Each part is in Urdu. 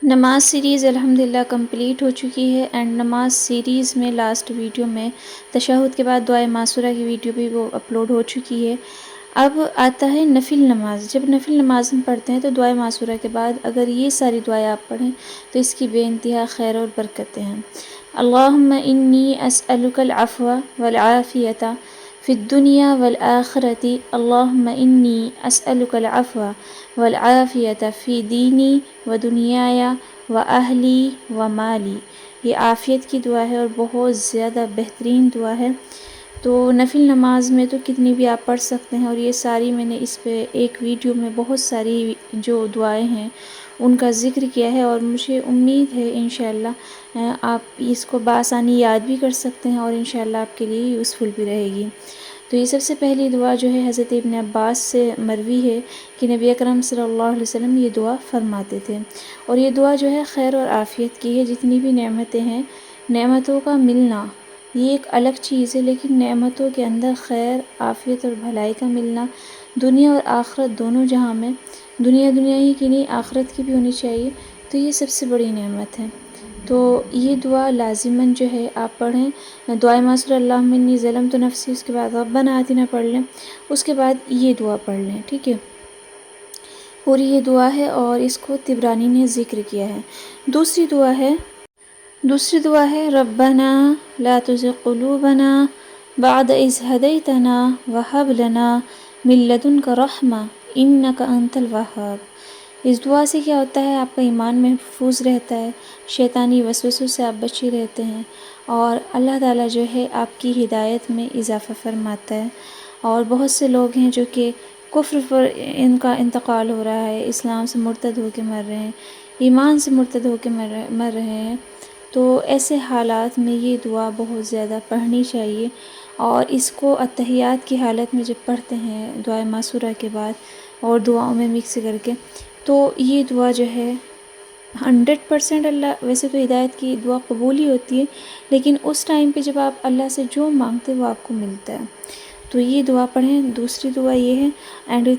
نماز سیریز الحمدللہ کمپلیٹ ہو چکی ہے اینڈ نماز سیریز میں لاسٹ ویڈیو میں تشہد کے بعد دعائے معصورہ کی ویڈیو بھی وہ اپلوڈ ہو چکی ہے۔ اب آتا ہے نفل نماز۔ جب نفل نماز ہم پڑھتے ہیں تو دعائے معصورہ کے بعد اگر یہ ساری دعائیں آپ پڑھیں تو اس کی بے انتہا خیر اور برکتیں ہیں۔ اللہم انی اسألک العفو والعافیۃ فی الدنیا والآخرۃ، اللہم انی اسألک العفو والعافیۃ فی دینی و دنیای و اہلی و مالی۔ یہ عافیت کی دعا ہے اور بہت زیادہ بہترین دعا ہے۔ تو نفل نماز میں تو کتنی بھی آپ پڑھ سکتے ہیں، اور یہ ساری میں نے اس پہ ایک ویڈیو میں بہت ساری جو دعائیں ہیں ان کا ذکر کیا ہے، اور مجھے امید ہے انشاءاللہ آپ اس کو بآسانی یاد بھی کر سکتے ہیں اور انشاءاللہ آپ کے لیے یوزفل بھی رہے گی۔ تو یہ سب سے پہلی دعا جو ہے حضرت ابن عباس سے مروی ہے کہ نبی اکرم صلی اللہ علیہ وسلم یہ دعا فرماتے تھے، اور یہ دعا جو ہے خیر اور عافیت کی ہے۔ جتنی بھی نعمتیں ہیں، نعمتوں کا ملنا یہ ایک الگ چیز ہے، لیکن نعمتوں کے اندر خیر، عافیت اور بھلائی کا ملنا دنیا اور آخرت دونوں جہاں میں، دنیا ہی کی نہیں آخرت کی بھی ہونی چاہیے، تو یہ سب سے بڑی نعمت ہے۔ تو یہ دعا لازماً جو ہے آپ پڑھیں۔ دعائے معصورہ اللہم انی ظلمت نفسی، اس کے بعد ربنا آتنا پڑھ لیں، اس کے بعد یہ دعا پڑھ لیں، ٹھیک ہے۔ پوری یہ دعا ہے اور اس کو طبرانی نے ذکر کیا ہے۔ دوسری دعا ہے ربنا لا تزغ قلوبنا بعد اذ ہدیتنا وہب لنا من لدنک رحمہ انک انت الوہاب۔ اس دعا سے کیا ہوتا ہے، آپ کا ایمان محفوظ رہتا ہے، شیطانی وسوسوں سے آپ بچے رہتے ہیں، اور اللہ تعالیٰ جو ہے آپ کی ہدایت میں اضافہ فرماتا ہے۔ اور بہت سے لوگ ہیں جو کہ کفر پر ان کا انتقال ہو رہا ہے، اسلام سے مرتد ہو کے مر رہے ہیں، ایمان سے مرتد ہو کے مر رہے ہیں، تو ایسے حالات میں یہ دعا بہت زیادہ پڑھنی چاہیے، اور اس کو اتحیات کی حالت میں جب پڑھتے ہیں دعائے معصورہ کے بعد اور دعاؤں میں مکس کر کے، تو یہ دعا جو ہے 100% اللہ، ویسے تو ہدایت کی دعا قبول ہی ہوتی ہے، لیکن اس ٹائم پہ جب آپ اللہ سے جو مانگتے وہ آپ کو ملتا ہے، تو یہ دعا پڑھیں۔ دوسری دعا یہ ہے، اینڈ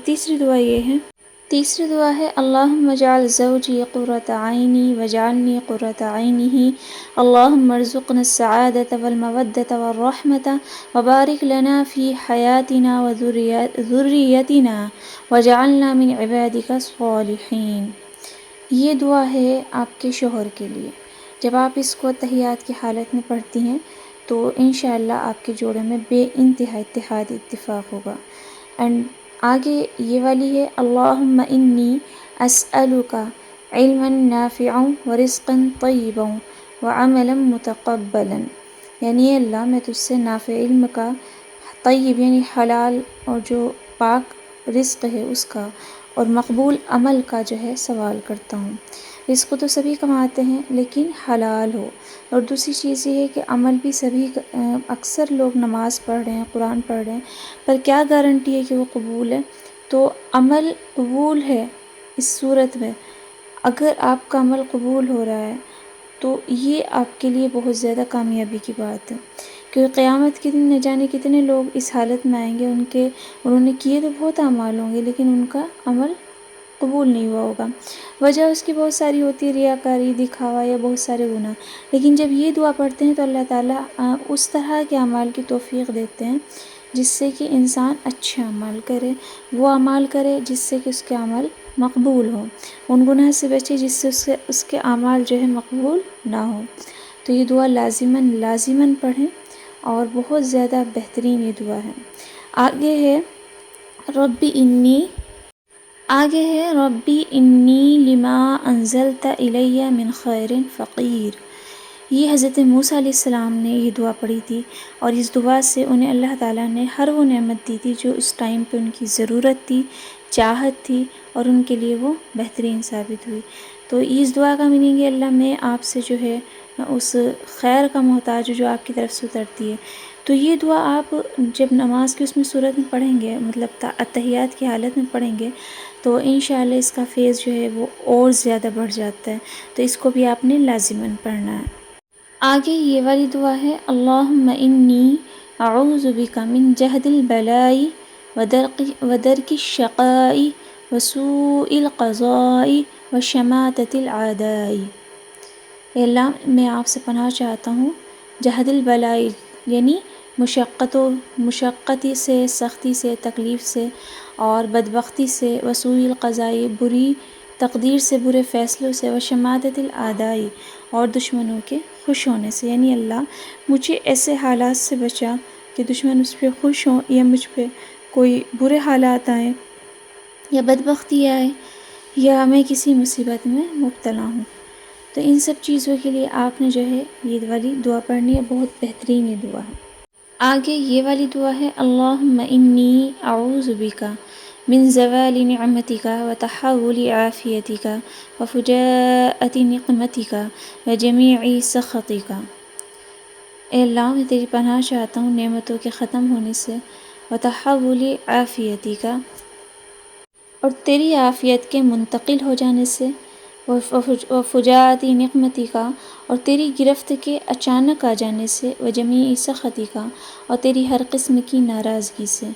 تیسری دعا ہے اللہم اجعل زوجی قرۃ عینی واجعلنی قرۃ عینہ، اللہم ارزقنا السعادۃ والمودۃ والرحمۃ وبارک لنا فی حیاتنا وذریتنا واجعلنا من عبادک الصالحین۔ یہ دعا ہے آپ کے شوہر کے لیے۔ جب آپ اس کو تحیات کی حالت میں پڑھتی ہیں تو انشاءاللہ آپ کے جوڑے میں بے انتہا اتحاد اتفاق ہوگا۔ اینڈ آگے یہ والی ہے اللہم انی اسألک علما نافعا ورزقا طیبا وعملا متقبلا، یعنی اللہ میں تجھ سے نافع علم کا، طیب یعنی حلال اور جو پاک رزق ہے اس کا، اور مقبول عمل کا جو ہے سوال کرتا ہوں۔ رزق تو سبھی کماتے ہیں لیکن حلال ہو، اور دوسری چیز یہ ہے کہ عمل بھی سبھی، اکثر لوگ نماز پڑھ رہے ہیں، قرآن پڑھ رہے ہیں، پر کیا گارنٹی ہے کہ وہ قبول ہے؟ تو عمل قبول ہے اس صورت میں، اگر آپ کا عمل قبول ہو رہا ہے تو یہ آپ کے لیے بہت زیادہ کامیابی کی بات ہے، کیونکہ قیامت کے دن نہ جانے کتنے لوگ اس حالت میں آئیں گے، انہوں نے کیے تو بہت اعمال ہوں گے لیکن ان کا عمل قبول نہیں ہوا ہوگا۔ وجہ اس کی بہت ساری ہوتی ہے، ریاکاری، دکھاوا یا بہت سارے گناہ، لیکن جب یہ دعا پڑھتے ہیں تو اللہ تعالیٰ اس طرح کے اعمال کی توفیق دیتے ہیں جس سے کہ انسان اچھے اعمال کرے، وہ اعمال کرے جس سے کہ اس کے عمل مقبول ہوں، ان گناہ سے بچے جس سے اس کے اعمال جو ہے مقبول نہ ہوں۔ تو یہ دعا لازماً پڑھیں، اور بہت زیادہ بہترین یہ دعا ہے۔ ربی انی لما انزلت الی من خیر فقیر۔ یہ حضرت موسیٰ علیہ السلام نے یہ دعا پڑھی تھی، اور اس دعا سے انہیں اللہ تعالیٰ نے ہر وہ نعمت دی تھی جو اس ٹائم پہ ان کی ضرورت تھی، چاہت تھی، اور ان کے لیے وہ بہترین ثابت ہوئی۔ تو اس دعا کا میننگ ہے اللہ میں آپ سے جو ہے اس خیر کا محتاج جو آپ کی طرف سے اترتی ہے۔ تو یہ دعا آپ جب نماز کی اس میں صورت میں پڑھیں گے، مطلب اتحیات کی حالت میں پڑھیں گے، تو انشاءاللہ اس کا فیض جو ہے وہ اور زیادہ بڑھ جاتا ہے، تو اس کو بھی آپ نے لازماً پڑھنا ہے۔ آگے یہ والی دعا ہے اللہم انی اعوذ بک من جہد البلاء ودرک الشقاء وسوء القضاء وشماتة الأعداء۔ اے اللہ میں آپ سے پناہ چاہتا ہوں جہد البلاء یعنی مشقتی سے، سختی سے، تکلیف سے اور بدبختی سے، وسوء القضاء بری تقدیر سے، برے فیصلوں سے، وشماتة الأعداء اور دشمنوں کے خوش ہونے سے، یعنی اللہ مجھے ایسے حالات سے بچا کہ دشمن مجھ پہ خوش ہوں یا مجھ پہ کوئی برے حالات آئیں یا بدبختی آئے یا میں کسی مصیبت میں مبتلا ہوں۔ تو ان سب چیزوں کے لیے آپ نے جو ہے یہ والی دعا پڑھنی ہے، بہت بہترین یہ دعا ہے۔ آگے یہ والی دعا ہے اللہم انی اعوذ بک من زوال نعمتک وتحول عافیتک وفجاءۃ نقمتک وجمیع سخطک۔ اے اللہ میں تیری پناہ چاہتا ہوں نعمتوں کے ختم ہونے سے، وتحول عافیتک اور تیری عافیت کے منتقل ہو جانے سے، وفجاءۃ نقمتک اور تیری گرفت کے اچانک آ جانے سے، وجمیع سخطک اور تیری ہر قسم کی ناراضگی سے۔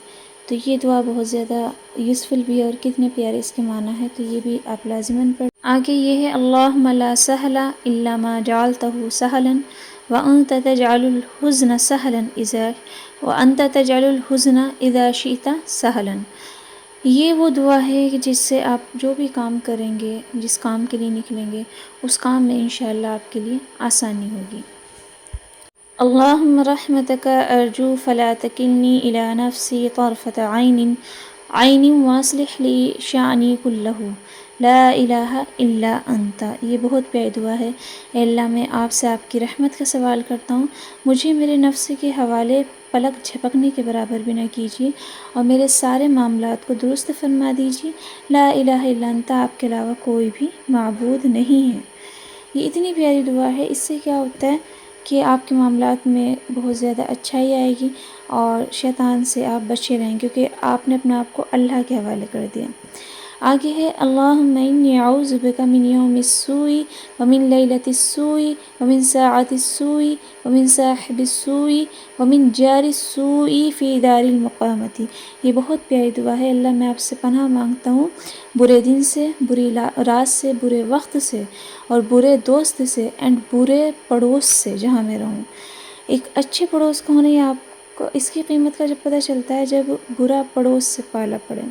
تو یہ دعا بہت زیادہ یوزفل بھی ہے اور کتنے پیارے اس کے معنی ہے، تو یہ بھی آپ لازماً پڑھیں۔ آگے یہ ہے اللہم لا سہل الا ما جعلتہ سہلا وانت تجعل الحزن سہلا وانت تجعل الحزن اذا شئت سہلا۔ یہ وہ دعا ہے کہ جس سے آپ جو بھی کام کریں گے، جس کام کے لیے نکلیں گے، اس کام میں انشاءاللہ آپ کے لیے آسانی ہوگی۔ اللہم رحمتک ارجو فلا تکلنی الی نفسی طرفۃ عین واصلح لی شأنی کلہ لا الہ الا انت۔ یہ بہت پیاری دعا ہے۔ اے اللہ میں آپ سے آپ کی رحمت کا سوال کرتا ہوں، مجھے میرے نفس کے حوالے پلک جھپکنے کے برابر بھی نہ کیجیے اور میرے سارے معاملات کو درست فرما دیجیے۔ لا الہ الا انت، آپ کے علاوہ کوئی بھی معبود نہیں ہے۔ یہ اتنی پیاری دعا ہے، اس سے کیا ہوتا ہے کہ آپ کے معاملات میں بہت زیادہ اچھائی آئے گی اور شیطان سے آپ بچے رہیں گے کیونکہ آپ نے اپنے آپ کو اللہ کے حوالے کر دیا۔ آگے ہے اللہم انی اعوذ بک من یوم السوء ومن لیلۃ السوء ومن ساعۃ السوء ومن صاحب السوء ومن جار السوء فی دار المقامۃ۔ یہ بہت پیاری دعا ہے۔ اللہ میں آپ سے پناہ مانگتا ہوں برے دن سے، بری رات سے، برے وقت سے اور برے دوست سے اینڈ برے پڑوس سے جہاں میں رہوں۔ ایک اچھے پڑوس کا ہونا، یہ آپ کو اس کی قیمت کا جب پتہ چلتا ہے جب برا پڑوس سے پالا پڑے۔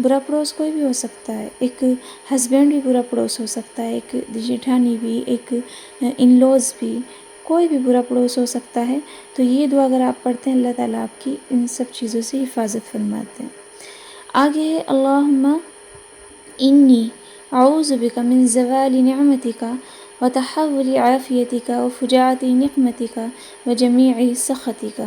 برا پڑوس کوئی بھی ہو سکتا ہے، ایک ہسبینڈ بھی برا پڑوس ہو سکتا ہے، ایک جیٹھانی بھی، ایک ان لوز بھی، کوئی بھی برا پڑوس ہو سکتا ہے۔ تو یہ دعا اگر آپ پڑھتے ہیں اللہ تعالیٰ آپ کی ان سب چیزوں سے حفاظت فرماتے ہیں۔ آگے ہے اللہم انی اعوذ بک من زوال نعمتک وتحول عافیتک وفجاءۃ نقمتک وجمیع سخطک۔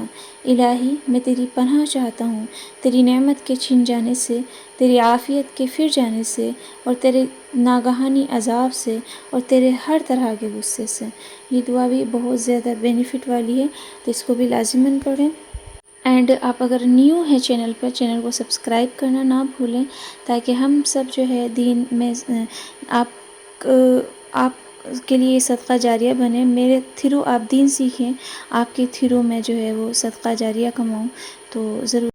الہی میں تیری پناہ چاہتا ہوں تیری نعمت کے چھن جانے سے، تیری عافیت کے پھر جانے سے اور تیرے ناگہانی عذاب سے اور تیرے ہر طرح کے غصے سے۔ یہ دعا بھی بہت زیادہ بینیفٹ والی ہے، تو اس کو بھی لازماً پڑھیں۔ اینڈ آپ اگر نیو ہیں چینل پر، چینل کو سبسکرائب کرنا نہ بھولیں تاکہ ہم سب جو ہے دین میں آپ کے لیے صدقہ جاریہ بنے، میرے تھرو آپ دین سیکھیں، آپ کے تھرو میں جو ہے وہ صدقہ جاریہ کماؤں، تو ضرور